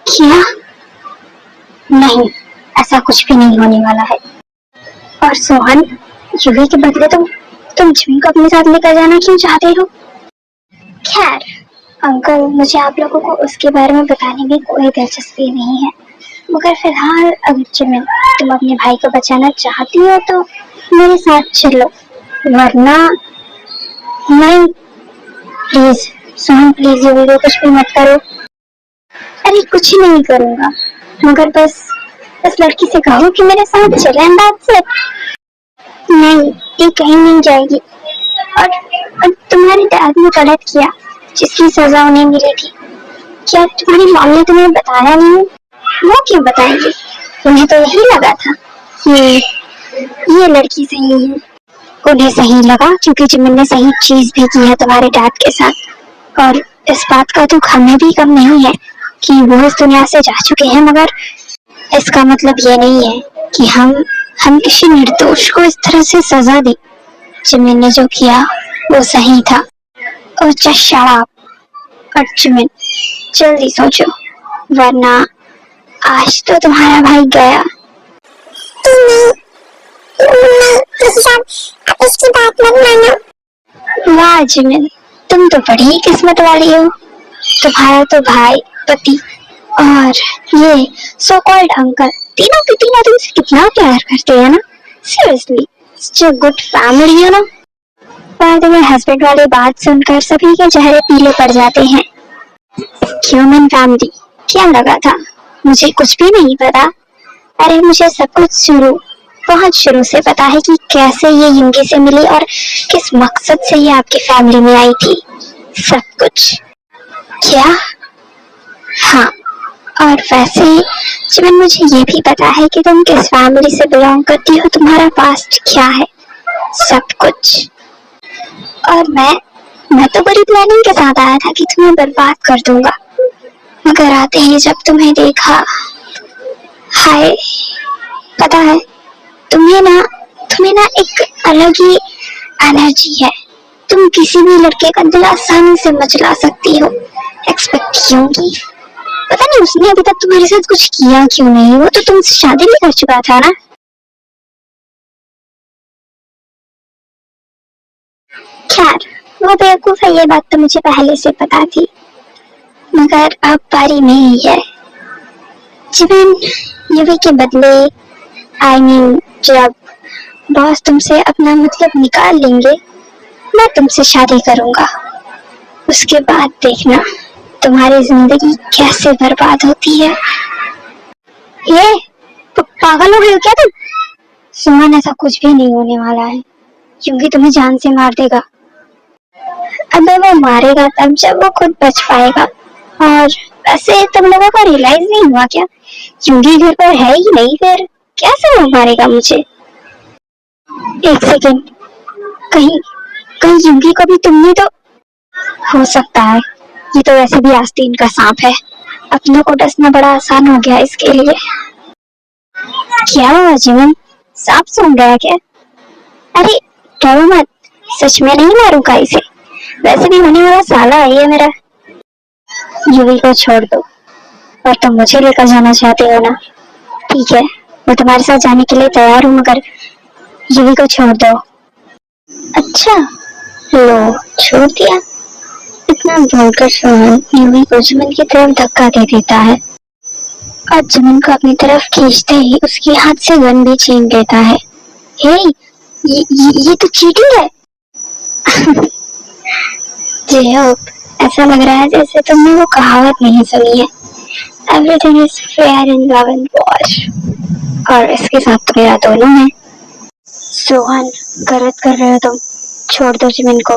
क्या? नहीं, ऐसा कुछ भी नहीं होने वाला है। और सोहन, युवी के बदले तुम जिमी को अपने साथ लेकर जाना क्यों चाहते हो? खैर अंकल, मुझे आप लोगों को उसके बारे में बताने में कोई दिलचस्पी नहीं है, मगर फिलहाल अगर जिमिन तुम अपने भाई को बचाना चाहती हो तो मेरे साथ चलो, वरना नहीं। प्लीज सोहन, प्लीज युवी को कुछ भी मत करो। अरे कुछ ही नहीं करूँगा, मगर बस लड़की से कहो कि मेरे साथ चले अंदाज से। नहीं, ये कहीं नहीं जाएगी। और तुम्हारे डैड ने गलत किया, जिसकी सजा उन्हें मिली थी। क्या तुम्हारी मॉम ने तुम्हें बताया नहीं? वो क्यों बताएंगे? उन्हें तो यही लगा था ये लड़की सही है। उन्हें सही लगा क्योंकि जिमिन ने सही चीज भी की है तुम्हारे डैड के साथ। और इस बात का दुख हमें भी कम नहीं है कि वो इस दुनिया से जा चुके हैं, मगर इसका मतलब ये नहीं है कि हम किसी निर्दोष को इस तरह से सजा दें। जिमिन ने जो किया वो सही था। और जस्ट शट अप। और जिमिन, जल्दी सोचो, वरना आज तो तुम्हारा भाई गया। आप इसकी बात मत मानो। वाह जिमिन, तुम तो बड़ी ही किस्मत वाली हो। तुम्हारा तो भाई, पति और ये सो कॉल्ड अंकल, तीनों के तीनों तुमसे कितना प्यार करते हैं ना। Seriously, such a good family है ना। पर तुम्हें हस्बैंड वाली बात सुनकर सभी के चेहरे पीले पड़ जाते हैं। ह्यूमन फैमिली, क्या लगा था मुझे कुछ भी नहीं पता? अरे मुझे सब कुछ बहुत शुरू से पता है कि कैसे ये युंगी से मिली और किस मकसद से ये आपकी फैमिली में आई थी। सब कुछ। क्या? हाँ, और वैसे जिमिन मुझे ये भी पता है कि तुम किस फैमिली से बिलोंग करती हो, तुम्हारा पास्ट क्या है, सब कुछ। और मैं तो बड़ी प्लानिंग के साथ आया था कि तुम्हें बर्बाद कर दूंगा, मगर आते ही जब तुम्हें देखा, हाय, पता है तुम्हें ना एक अलग ही एनर्जी है। तुम किसी भी लड़के का दिल आसानी से मचला सकती हो। एक्सपेक्ट क्यों की? पता नहीं उसने अभी तक तुम्हारे साथ कुछ किया क्यों नहीं। वो तो तुमसे शादी भी कर चुका था ना। खैर वो बेवकूफ है, ये बात तो मुझे पहले से पता थी, मगर अब बारी नहीं है। जिमिन, युवी के बदले, आई मीन जब बॉस तुमसे अपना मतलब निकाल लेंगे, मैं तुमसे शादी करूंगा। उसके बाद देखना तुम्हारी जिंदगी कैसे बर्बाद होती है। ये पागल हो गए हो क्या तुम? सुमन, ऐसा कुछ भी नहीं होने वाला है, क्योंकि तुम्हें जान से मार देगा। अबे वो मारेगा तब जब वो खुद बच पाएगा। और वैसे तुम लोगों को रियलाइज नहीं हुआ क्या, क्योंकि घर पर है ही नहीं, फिर कैसे वो मारेगा मुझे? एक सेकेंड, कहीं कहीं युंगी को भी तुमने तो, हो सकता है। ये तो वैसे भी आस्तीन का सांप है, अपनों को डसना बड़ा आसान हो गया इसके लिए। क्या हुआ जिमिन, सांप सूंघ गया क्या? अरे डरो मत, सच में नहीं मारूंगा इसे, वैसे भी होने वाला साला है ये मेरा। युवी को छोड़ दो, और तुम मुझे लेकर जाना चाहते हो ना? ठीक है, मैं तुम्हारे साथ जाने के लिए तैयार हूँ, मगर युवी को छोड़ दो। अच्छा, लो छोड़ दिया। इतना बोलकर सोहन युवी को जिमिन की तरफ धक्का दे देता है और जिमिन को अपनी तरफ खींचते ही उसके हाथ से गन भी छीन लेता है। हे, ये तो चीटिंग है। जेहोप, ऐसा लग रहा है जैसे तुमने वो कहावत नहीं सुनी है, everything is fair in love and war. और इसके साथ तो मेरा दोनों है। सोहन, गलत कर रहे हो तुम, छोड़ दो जिमिन को।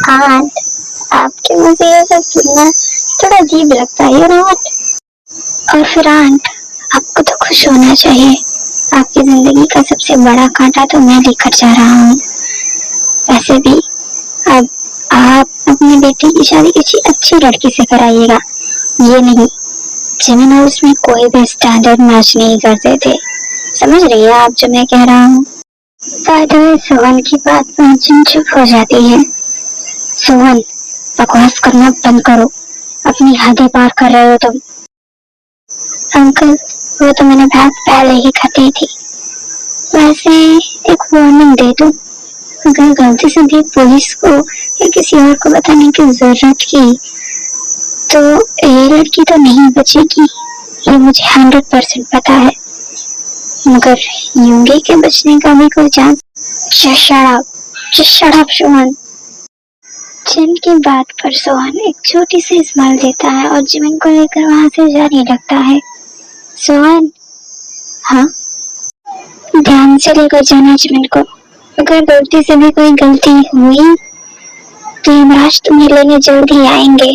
आंट, आपके मुझे ये सब सुनना थोड़ा अजीब लगता है, ना? और फिर आंट, आपको तो खुश होना चाहिए, आपकी जिंदगी का सबसे बड़ा कांटा तो मैं लेकर जा रहा हूँ। वैसे भी अब आप अपनी बेटी की शादी किसी अच्छी लड़की से कराइएगा, ये नहीं जिमिन और उसमें कोई भी स्टैंडर्ड मैच नहीं करते थे। समझ रही है आप जो मैं कह रहा हूँ? सोहन की बात पर जिन चुप हो जाती है। सोहन, बकवास करना बंद करो, अपनी हदें पार कर रहे हो तुम। अंकल, वो तो मैंने बात पहले ही खती थी। वैसे एक वार्निंग दे दूं, अगर गलती से भी पुलिस को या किसी और को बताने की जरूरत की तो ये लड़की तो नहीं बचेगी, ये मुझे 100% पता है। मगर यूंगी के बचने का भी कोई chance? Just shut up, Sohan. जिन की बात पर सोहन एक छोटी सी स्माइल देता है और जिमिन को लेकर वहां से जाने लगता है। सोहन, हाँ? ध्यान से लेकर जाना जिमिन को। अगर गलती से भी कोई गलती हुई तो यमराज तुम्हें लेने जल्द ही आएंगे।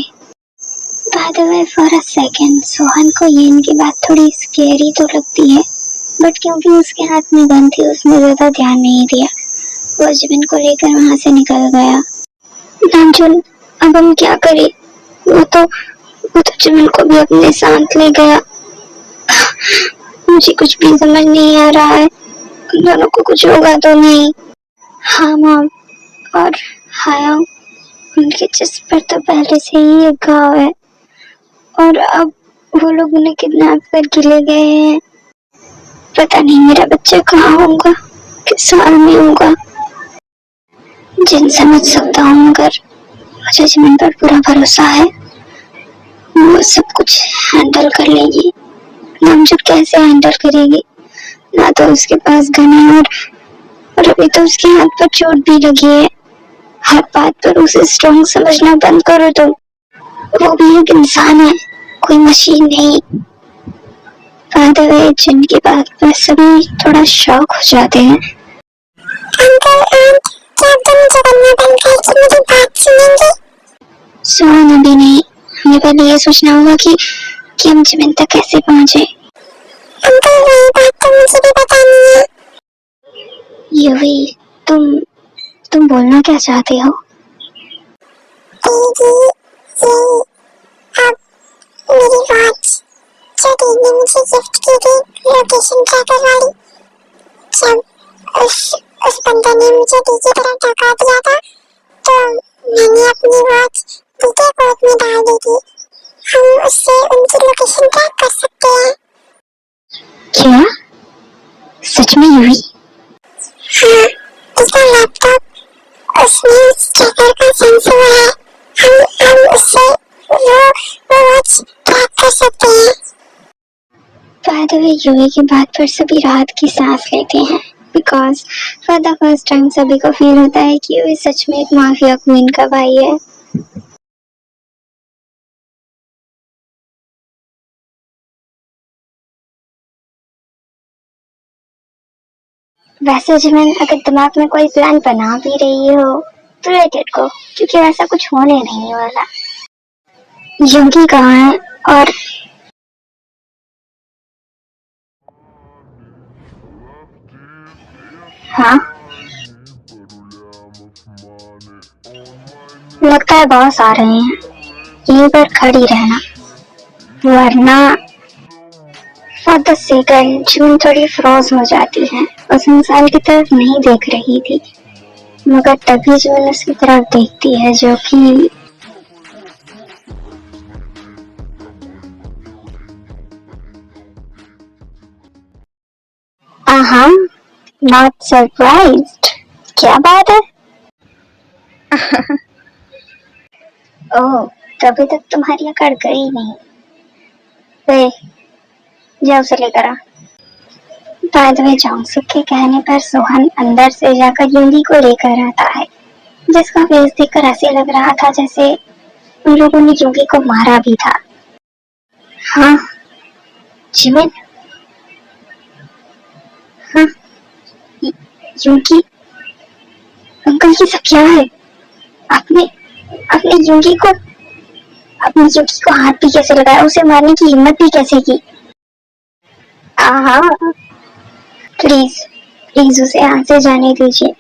By the way, for a second, Sohan को ये इनकी बात थोड़ी स्केरी तो लगती है, बट क्योंकि उसके हाथ में गन थी उसने ज्यादा ध्यान नहीं दिया। वो जिमिन को लेकर वहां से निकल गया। नामचुन, अब हम क्या करें? वो तो जिमिन को भी अपने साथ ले गया। मुझे कुछ भी समझ नहीं आ रहा है। उन दोनों को कुछ होगा तो नहीं? हाँ मॉम, और हाया, उनके चेस्ट पर तो पहले से ही एक घाव है और अब वो लोग उन्हें किडनैप करके ले गए हैं। पता नहीं मेरा बच्चा कहाँ होगा, किस हाल में होगा। जिन समझ सकता हूँ, मगर मुझे जिमिन पर पूरा भरोसा है। वो सब कुछ हैंडल कर लेगी। नामजुद कैसे हैंडल करेगी? ना तो उसके पास गन है और अभी तो उसके हाथ पर चोट भी लगी है। हर बात पर उसे स्ट्रॉन्ग समझना बंद करो तुम। वो भी एक इंसान है, कोई मशीन नहीं। जिनकी बात पर सभी थोड़ा शॉक हो जाते हैं। अंकल, आंट, क्या तुम जगन्ना बन गए कि मेरी बात सुनेंगे? सोहन, अभी नहीं। हमें पहले ये सोचना होगा कि हम जिमिन तक कैसे पहुंचे। अंकल, वही बात तो मुझे भी बतानी है। युवी, तुम बोलना क्या चाहते हो? दीदी, ये अब मेरी वॉच जो दीदी ने मुझे गिफ्ट की थी, लोकेशन ट्रैकर वाली, जब उस बंदे ने मुझे दीदी तरह धक्का दिया था तो मैंने अपनी वॉच दीदी को में डाल दी थी। हम उससे उनकी लोकेशन ट्रैक कर सकते हैं। क्या? सच में युवी? हाँ, इसका लैपटॉप उसमें उस ट्रैकर का सेंसर है। हम उससे वो वॉच ट्रैक कर सकते हैं। By the way, युवी की बात पर सभी राहत की सांस लेते हैं, because for the first time सभी को फील होता है कि युवी सच में एक माफिया क्वीन का भाई है। वैसे जिमिन, अगर दिमाग में कोई प्लान बना भी रही हो तो लेट इट गो, क्योंकि वैसा कुछ होने नहीं वाला। युवी कहाँ है? और हाँ, लगता है बॉस आ रहे हैं। यहीं पर खड़ी रहना, वरना। फॉर द सेकंड जून थोड़ी फ्रोज हो जाती है। उस इंसान की तरफ नहीं देख रही थी, मगर तभी जून उसकी तरफ देखती है, जो कि नॉट सरप्राइज्ड। क्या बात है? ओह, तभी तक तुम्हारी अकड़ गई नहीं। वे, जाओ उसे लेकर आ। बाद में जोंगसुक के कहने पर सोहन अंदर से जाकर यूंगी को लेकर आता है, जिसका फेस देखकर ऐसे लग रहा था जैसे उन लोगों ने यूंगी को मारा भी था। हाँ, जिमिन, हाँ, यूंगी, अंकल ये सब क्या है? आपने आपने यूंगी को हाथ भी कैसे लगाया? उसे मारने की हिम्मत भी कैसे की? प्लीज प्लीज उसे यहाँ से जाने दीजिए।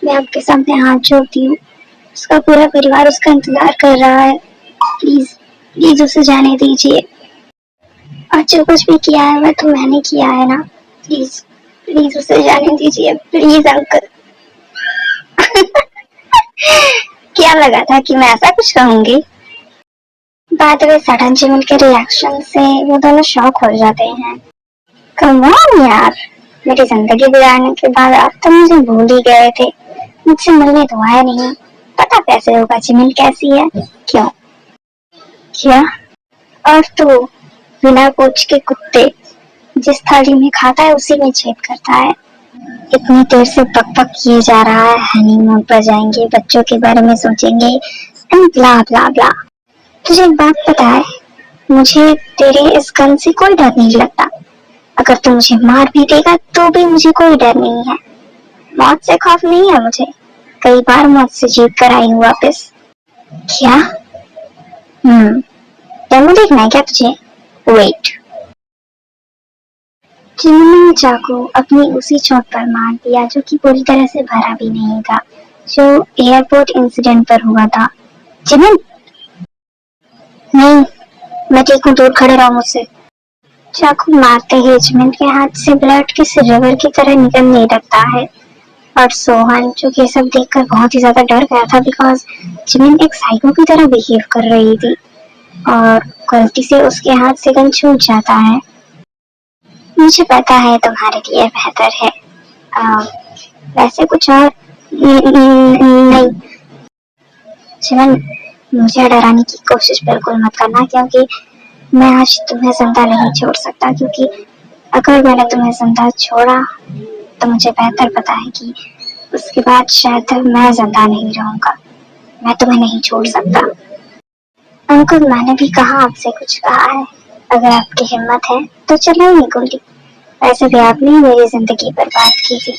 मैं आपके सामने हाथ जोड़ती हूँ। उसका पूरा परिवार उसका इंतजार कर रहा है। प्लीज प्लीज उसे जाने दीजिए। और जो कुछ भी किया है वह तो मैंने किया है ना। प्लीज प्लीज उसे जाने दीजिए, प्लीज अंकल। क्या लगा था कि मैं ऐसा कुछ कहूंगी? बाद में सडन जिमिन के रिएक्शन से वो दोनों शॉक हो जाते हैं। कम ऑन यार, मेरी जिंदगी बिगाड़ने के बाद आप तो मुझे भूल ही गए थे, मुझसे मिलने तो आए नहीं। पता कैसे होगा जिमिन कैसी है? क्यों? क्या? और तू बिना पूछ के कुत्ते जिस थाली में खाता है उसी में छेद करता है। इतनी देर से पक पक किए जा रहा है, हनीमून पर जाएंगे, बच्चों के बारे में सोचेंगे एंड ब्ला ब्ला ब्ला। तुझे एक बात पता है, मुझे तेरे इस गन से कोई डर नहीं लगता। अगर तू मुझे मार भी देगा तो भी मुझे कोई डर नहीं है। मौत से खौफ नहीं है मुझे, कई बार मौत से जीत कर आई हूँ वापस। क्या? डेमो देखना है क्या तुझे? वेट। जिमिन ने चाकू अपनी उसी चोट पर मार दिया जो कि पूरी तरह से भरा भी नहीं था, जो एयरपोर्ट इंसिडेंट पर हुआ था। जिमिन, नहीं, मैं ठीक हूँ, दूर खड़े रहो मुझसे। चाकू मारते ही जिमिन के हाथ से ब्लड किसी रिवर की तरह निकलने लगता है और सोहन, जो ये सब देखकर बहुत ही ज्यादा डर गया था बिकॉज जिमिन एक साइको की तरह बिहेव कर रही थी और गलती से उसके हाथ से गन छूट जाता है। मुझे पता है तुम्हारे लिए बेहतर है, वैसे कुछ और नहीं। जिमिन, मुझे डराने की कोशिश बिल्कुल मत करना, क्योंकि मैं आज तुम्हें जिंदा नहीं छोड़ सकता, क्योंकि अगर मैंने तुम्हें जिंदा छोड़ा तो मुझे बेहतर पता है कि उसके बाद शायद मैं जिंदा नहीं रहूंगा। मैं तुम्हें नहीं छोड़ सकता। अंकल, मैंने भी कहा आपसे कुछ कहा है, अगर आपकी हिम्मत है तो चलाइए गोली। वैसे भी आपने मेरी जिंदगी बर्बाद की थी,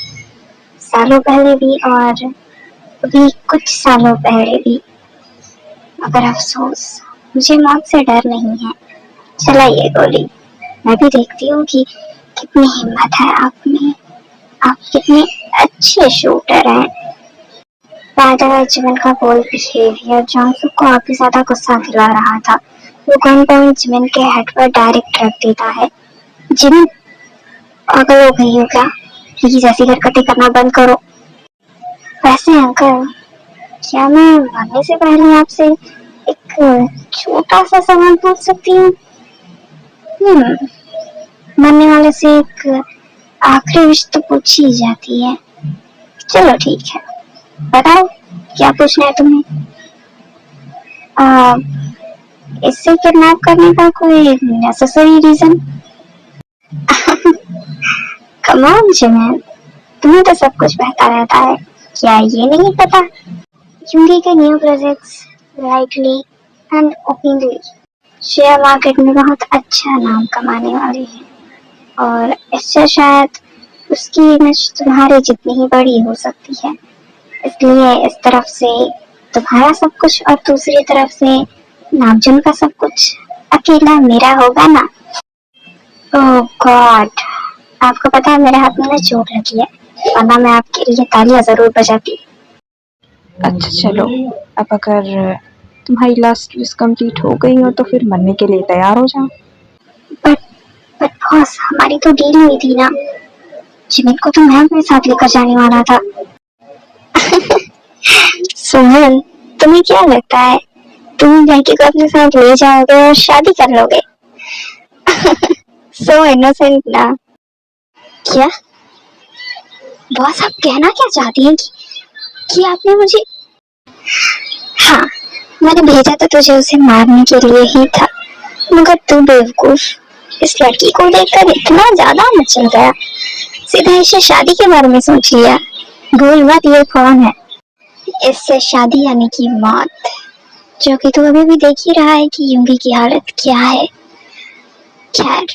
सालों पहले भी और अभी कुछ सालों पहले भी, मगर अफसोस मुझे मौत से डर नहीं है। चलाइए गोली, मैं भी देखती हूँ कि कितनी हिम्मत है आप में, आप कितने अच्छे शूटर हैं। जिमिन का बोल्ड बिहेवियर जॉनसुक को और भी ज्यादा गुस्सा दिला रहा था। वो गन पॉइंट जिमिन के हेड पर डायरेक्ट रख देता है। जिमिन, पागल हो गई हो क्या? प्लीज ऐसी हरकतें करना बंद करो। वैसे अंकल, क्या मैं मरने से पहले आपसे एक छोटा सा सवाल पूछ सकती हूँ? मरने वाले से एक आखिरी विश तो पूछी ही जाती है। चलो ठीक है, बताओ क्या पूछना है तुम्हें? इससे किडनैप करने का कोई necessary reason? Come on Jimin, तुम्हें तो सब कुछ पता रहता है, क्या ये नहीं पता? यूंगी के new projects lightly and openly share market में बहुत अच्छा नाम कमाने वाले हैं और इससे शायद उसकी इमेज तुम्हारे जितनी ही बड़ी हो सकती है। इसलिए इस तरफ से तुम्हारा सब कुछ और दूसरी तरफ से नामजन का सब कुछ अकेला मेरा होगा ना? ओह गॉड, आपको पता है मेरे हाथ में ना चोट लगी है, वरना मैं आपके लिए तालियां जरूर बजाती। अच्छा चलो, अब अगर तुम्हारी लास्ट विश कंप्लीट हो गई हो तो फिर मरने के लिए तैयार हो जाओ। बट बॉस, हमारी तो डील हुई थी ना, जिमिन को तो मैं अपने साथ लेकर जाने वाला था। सोहन, तुम्हें क्या लगता है तुम लड़की को अपने साथ ले जाओगे और शादी कर लोगे? सो इनोसेंट ना। क्या बॉस, आप कहना क्या चाहती हैं कि आपने मुझे? हाँ, मैंने भेजा तो तुझे उसे मारने के लिए ही था, मगर तू बेवकूफ इस लड़की को देखकर इतना ज्यादा मचल गया, सीधा इसे शादी के बारे में सोच लिया। भूल मत ये कौन है, इससे शादी यानी कि मौत, जो कि तू अभी भी देख ही रहा है कि यूंगी की हालत क्या है। खैर,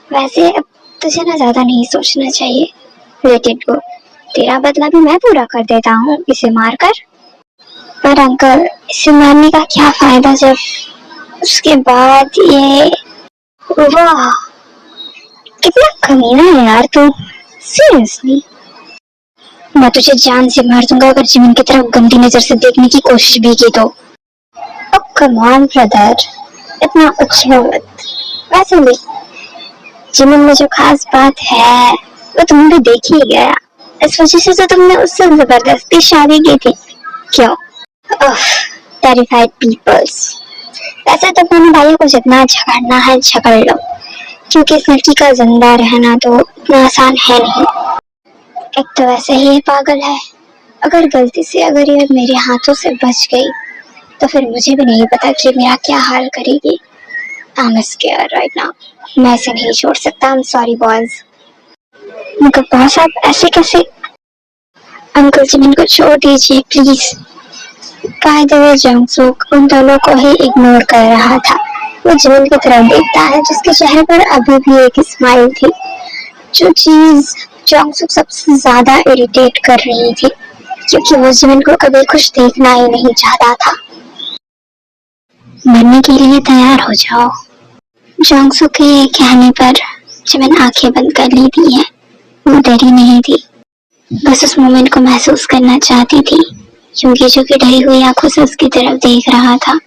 वैसे अब तुझे ना ज्यादा नहीं सोचना चाहिए, लेट इट गो। तेरा बदला भी मैं पूरा कर देता हूँ इसे मारकर। पर अंकल, इसे मारने का क्या फायदा जब उसके बाद ये? वाह, कितना कमीना है यार तू, सीरियसली। मैं तुझे जान से मार दूंगा अगर जिमिन की तरफ गंदी नजर से देखने की कोशिश भी की तो। कम ऑन ब्रदर, इतना उछलो मत। वैसे भी जिमिन में जो खास बात है वो तुमने भी देख ही गया, इस वजह से तो तुमने उससे जबरदस्ती शादी की थी। क्यों? टेरिफाइड पीपल्स, वैसे तो दोनों भाइयों को जितना झगड़ना है झगड़ लो, क्योंकि इस लड़की का जिंदा रहना तो इतना आसान है नहीं। एक तो वैसे ही ये पागल है, अगर गलती से अगर ये मेरे हाथों से बच गई तो फिर मुझे भी नहीं पता कि मेरा क्या हाल करेगी। I'm scared right now. मैं इसे नहीं छोड़ सकता। I'm sorry boys। मगर बॉस आप ऐसे कैसे? अंकल जी इनको छोड़ दीजिए प्लीज। बाय द वे जंगसुक उन दोनों को ही इग्नोर कर रहा था। वो जिमिन की तरफ देखता है जिसके चेहरे पर अभी भी एक स्माइल थी। जो चीज जंगसुक सबसे ज्यादा इरिटेट कर रही थी, क्योंकि वो जिमिन को कभी खुश देखना ही नहीं चाहता था। मरने के लिए तैयार हो जाओ। जंगसुक के कहने पर जिमिन आंखें बंद कर ली थी है। वो डरी नहीं थी, बस उस मोमेंट को महसूस करना चाहती थी। क्योंकि जो कि डरी हुई आंखों से उसकी तरफ देख रहा था।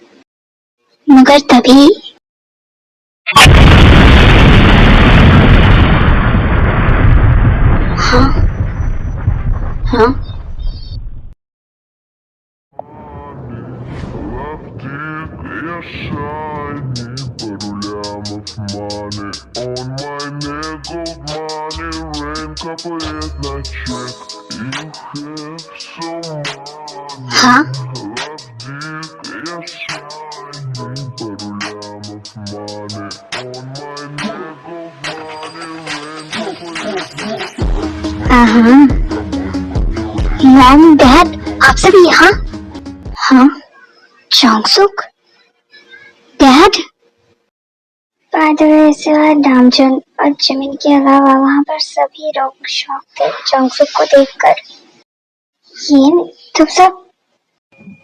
मगर तभी हाँ हाँ हाँ मॉम डैड आप सब यहाँ? हाँ जंगसुक dad. Bye the way Namjoon और जिमिन के अलावा वहाँ पर सभी लोग शॉक थे जंगसुक को देखकर। ये तुम सब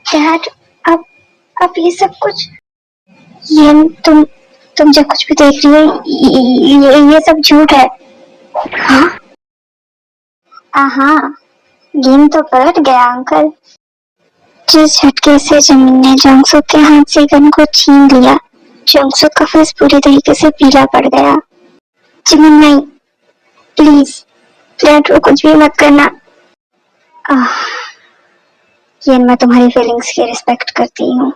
डैड अब ये सब कुछ ये तुम जो कुछ भी देख रही हो ये सब झूठ है। हाँ हाँ गेम तो पलट गया अंकल। जिस झटके से जिमिन ने जंगसुक के हाथ से गन को छीन लिया, जंगसुक का फेस पूरी तरीके से पीला पड़ गया। जिमिन नहीं, प्लीज डैड को कुछ भी मत करना। ये मैं तुम्हारी फीलिंग्स की रिस्पेक्ट करती हूँ,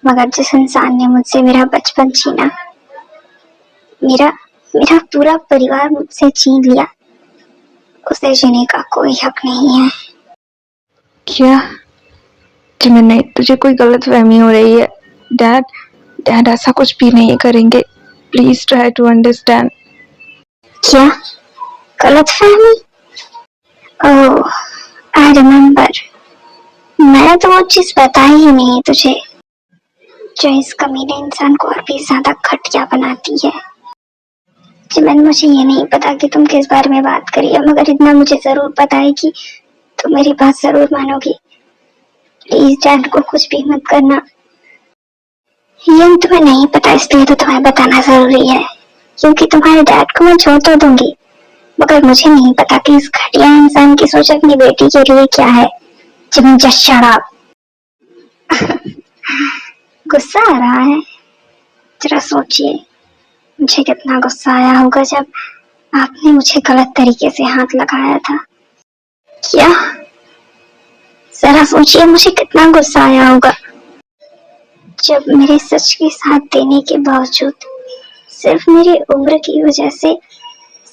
मगर जिस इंसान ने मुझसे मेरा बचपन छीना, मेरा पूरा परिवार मुझसे छीन लिया, उसे जीने का कोई हक नहीं है। क्या जिमिन नहीं, तुझे कोई गलतफहमी हो रही है। डैड ऐसा कुछ भी नहीं करेंगे। Please try to understand. क्या गलतफहमी? ओह आई रिमेम्बर, मैंने तो वो चीज बताई ही नहीं तुझे जो इस कमीने इंसान को और भी ज्यादा घटिया बनाती है। जिमिन मुझे ये नहीं पता कि तुम किस बारे में बात करी है, मगर इतना मुझे जरूर पता है कि तुम मेरी बात जरूर मानोगी। प्लीज डैड को कुछ भी मत करना। ये तुम्हें नहीं पता इसलिए तो तुम्हें बताना जरूरी है, क्योंकि तुम्हारे डैड को मैं छोड़ तो दूंगी, मगर मुझे नहीं पता कि इस घटिया इंसान की सोच अपनी बेटी के लिए क्या है। Jimin just shut up. गुस्सा आ रहा है? जरा सोचिए मुझे कितना गुस्सा आया होगा जब आपने मुझे गलत तरीके से हाथ लगाया था। क्या? जरा सोचिए मुझे कितना गुस्सा आया होगा जब मेरे सच के साथ देने के बावजूद सिर्फ मेरी उम्र की वजह से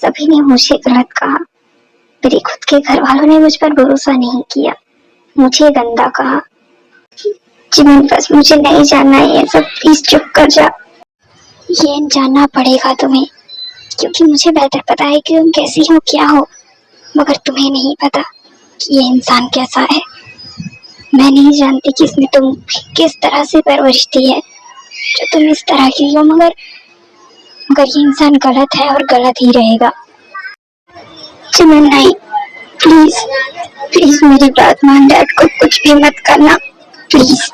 सभी ने मुझे गलत कहा। मेरे खुद के घर वालों ने मुझ पर भरोसा नहीं किया, मुझे गंदा कहा। जिमिन बस मुझे नहीं जानना ये सब, प्लीज चुप कर जा। ये जानना पड़ेगा तुम्हें, क्योंकि मुझे बेहतर पता है कि तुम कैसी हो क्या हो, मगर तुम्हें नहीं पता कि ये इंसान कैसा है। मैं नहीं जानती कि इसने तुम किस तरह से परवरिश दी है जो तुम इस तरह की हो, मगर ये इंसान गलत है और गलत ही रहेगा। जिमिन नहीं, प्लीज मेरी बात मान, डैड को कुछ भी मत करना प्लीज।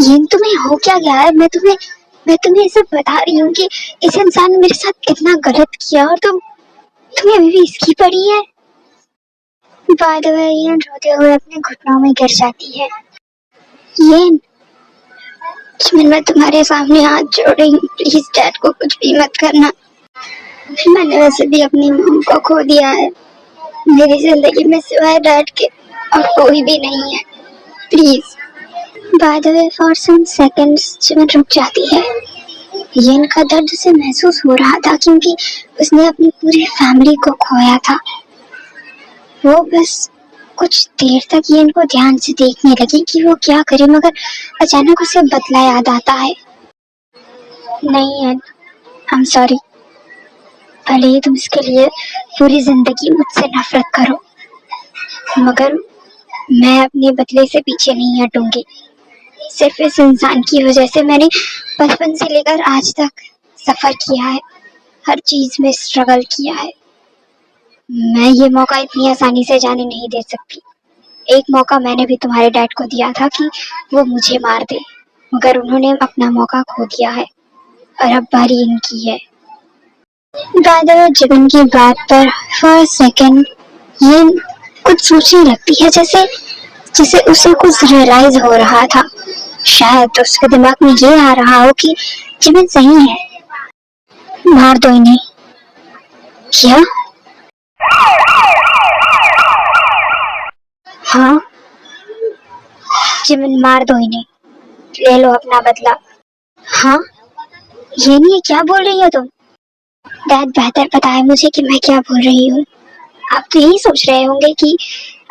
ये तुम्हें हो क्या गया है? मैं तुम्हें सब बता रही हूँ कि इस इंसान ने मेरे साथ कितना गलत किया और तुम्हें अभी भी इसकी पड़ी है। बाय द वे ये रोते हुए अपने घुटनों में गिर जाती है। ये मैं तुम्हारे सामने हाथ जोड़ रही हूँ, प्लीज डैड को कुछ भी मत करना। मैंने वैसे भी अपनी मॉम को खो दिया है, मेरी जिंदगी में सिवाय डैड के और कोई भी नहीं है। Please by the way for some seconds Jimin रुक जाती है। ये इनका दर्द उसे महसूस हो रहा था क्योंकि उसने अपनी पूरी फैमिली को खोया था। वो बस कुछ देर तक ये इनको ध्यान से देखने लगी कि वो क्या करे, मगर अचानक उसे बदला याद आता है। नहीं आई एम सॉरी, भले ही तुम इसके लिए पूरी जिंदगी मुझसे नफरत करो, मगर मैं अपने बदले से पीछे नहीं हटूंगी। सिर्फ इस इंसान की वजह से मैंने बचपन से लेकर आज तक सफर किया है, हर चीज में स्ट्रगल किया है। मैं ये मौका इतनी आसानी से जाने नहीं दे सकती। एक मौका मैंने भी तुम्हारे डैड को दिया था कि वो मुझे मार दे, मगर उन्होंने अपना मौका खो दिया है और अब बारी इनकी है। दादा जीवन की बात पर फॉर सेकंड ये कुछ सोचने लगती है, जैसे जैसे उसे कुछ रियलाइज हो रहा था। शायद उसके दिमाग में ये आ रहा हो कि जीवन सही है, मार दो इन्हें। क्या? हाँ, जीवन मार दो इन्हें, ले लो अपना बदला। हाँ, ये नहीं, क्या बोल रही हो तुम? डैड बेहतर पता है मुझे कि मैं क्या बोल रही हूँ। आप तो यही सोच रहे होंगे कि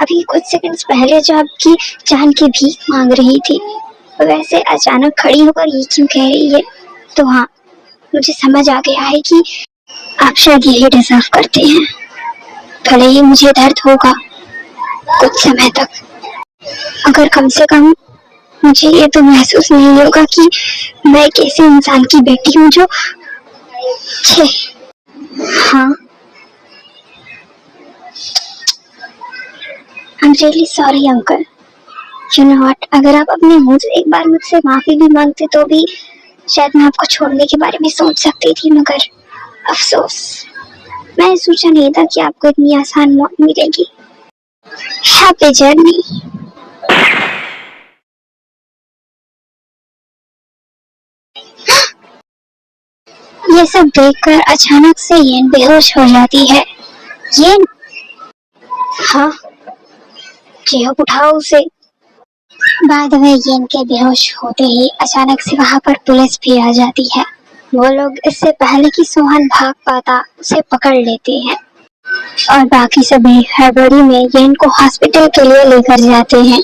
अभी कुछ सेकंड्स पहले जो आपकी जान की भीख मांग रही थी, वैसे अचानक खड़ी होकर ये क्यों कह रही है। तो हाँ, मुझे समझ आ गया है कि आप शायद यही डिजर्व करते हैं। भले ही मुझे दर्द होगा कुछ समय तक, अगर कम से कम मुझे ये तो महसूस नहीं होगा कि मैं एक ऐसे इंसान की बेटी हूँ जो हाँ, I am really sorry uncle. You know what, अगर आप अपने मुंह से एक बार मुझसे माफी भी मांगते तो भी शायद मैं आपको छोड़ने के बारे में सोच सकती थी, मगर अफसोस, मैंने सोचा नहीं था कि आपको इतनी आसान मौत मिलेगी। Happy journey. ये सब देखकर अचानक से येन बेहोश हो जाती है। येन, हाँ, चेहरा उठाओ उसे। बाद में येन के बेहोश होते ही अचानक से वहां पर पुलिस भी आ जाती है। वो लोग इससे पहले कि सोहन भाग पाता उसे पकड़ लेते हैं और बाकी सभी हड़बड़ी में येन को हॉस्पिटल के लिए लेकर जाते हैं।